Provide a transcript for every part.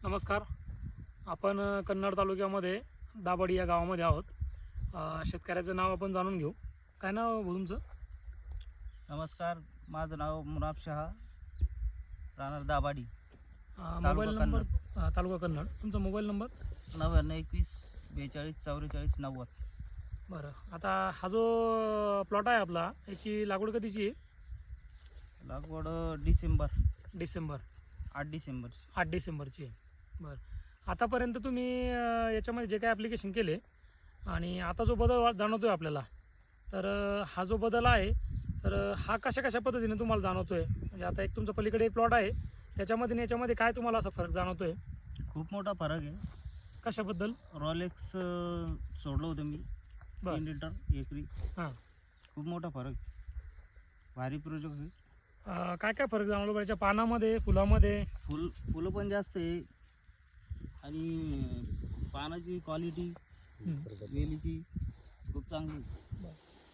नमस्कार. आपण कन्नड तालुक्यामध्ये दाभाडी या गावामध्ये आहोत. शेतकऱ्याचं नाव आपण जाणून घेऊ. काय नाव भाऊ तुमचं? नमस्कार, माझं नाव मुनाफ शहा, राहणार दाभाडी, मोबाईल नंबर तालुका कन्नड. तुमचा मोबाईल नंबर? 9121424490. बरं, आता हा जो प्लॉट आहे आपला, याची लागवड कधीची आहे? लागवड 8 डिसेंबरची. 8 डिसेंबरची आहे. बरं, आतापर्यंत तुम्ही याच्यामध्ये जे काही ॲप्लिकेशन केले आणि आता जो बदल जाणवतो आहे आपल्याला, तर हा जो बदल आहे तर हा कशा पद्धतीने तुम्हाला जाणवतो आहे? म्हणजे आता एक तुमच्या पलीकडे एक प्लॉट आहे, त्याच्यामध्ये आणि याच्यामध्ये काय तुम्हाला असा फरक जाणवतो आहे? खूप मोठा फरक आहे. कशाबद्दल? रॉलेक्स सोडलं होतं मी, 3 लिटर एकरी. हां, खूप मोठा फरक, भारी प्रोजेक्ट आहे. काय फरक जाणवला बरं याच्या पानामध्ये, फुलामध्ये? फुलं पण जास्त आहे आणि पानाची क्वालिटी, वेलीची खूप चांगली आहे.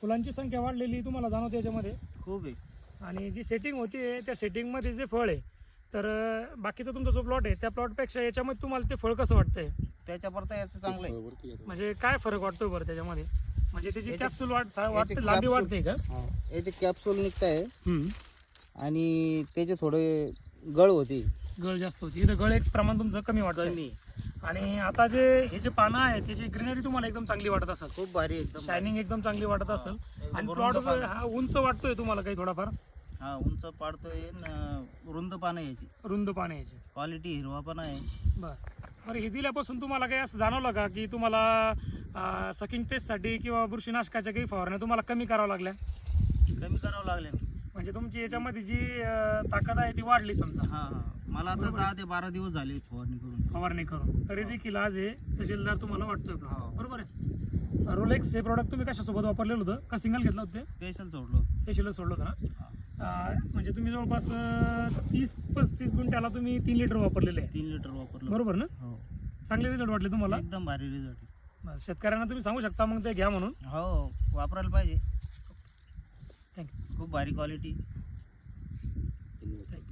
फुलांची संख्या वाढलेली तुम्हाला जाणवते याच्यामध्ये खूप आहे. आणि जी सेटिंग होती त्या सेटिंगमध्ये जे फळ आहे, तर बाकीचा तुमचा जो प्लॉट आहे त्या प्लॉटपेक्षा याच्यामध्ये तुम्हाला ते फळ कसं वाटतंय? त्याच्यापर्यंत याचं चांगलं आहे. म्हणजे काय फरक वाटतोय बरं त्याच्यामध्ये? म्हणजे त्याची याची- कॅप्सूल वाटते, लांबी capsule- वाढते का? याचे कॅप्सूल निघत आहे आणि त्याचे थोडे गळ होते. गळ जास्त होती. इथं गळ एक प्रमाण तुमचं कमी वाटतं. कमी. आणि आता जे हे जे पानं आहेत त्याची ग्रीनरी तुम्हाला एकदम चांगली वाटत असेल, खूप भारी एकदम. शायनिंग एकदम चांगली वाटत असेल. एकदम आणि रुंद प्लॉट पानं. हा उंच वाटतोय तुम्हाला काही थोडाफार? हा, उंच पाडतोय, रुंद पानं याची, रुंद पानं याची. क्वालिटी हिरवा पण आहे. बरं, हे दिल्यापासून तुम्हाला काही असं जाणवलं का की तुम्हाला सकिंग टेस्टसाठी किंवा बुरशीनाशकाच्या काही फवारण्या तुम्हाला कमी करावं लागल्या? कमी करावं लागले. म्हणजे तुमची याच्यामध्ये जी ताकद आहे ती वाढली समजा हा हा, मला आता 10 ते 12 दिवस झाले फवारणी करून, तरी देखील आज हे तहसीलदार तुम्हाला वाटतोय का? हो. बरोबर आहे. रोलेक्स हे प्रोडक्ट तुम्ही कशासोबत वापरलेलं होतं का सिंगल घेतलं होतं? ते स्पेशल सोडलो. स्पेशल सोडलं होतं ना? म्हणजे तुम्ही जवळपास 30-35 गुंठ्याला तुम्ही 3 लिटर वापरलेले आहे, 3 लिटर वापरलो. बरोबर ना? हो, चांगले रिझल्ट वाटले तुम्हाला? एकदम भारी रिझल्ट. बस, शेतकऱ्यांना तुम्ही सांगू शकता मग ते घ्या म्हणून. हो, वापरायला पाहिजे. थँक्यू. खूप भारी क्वालिटी. थँक्यू.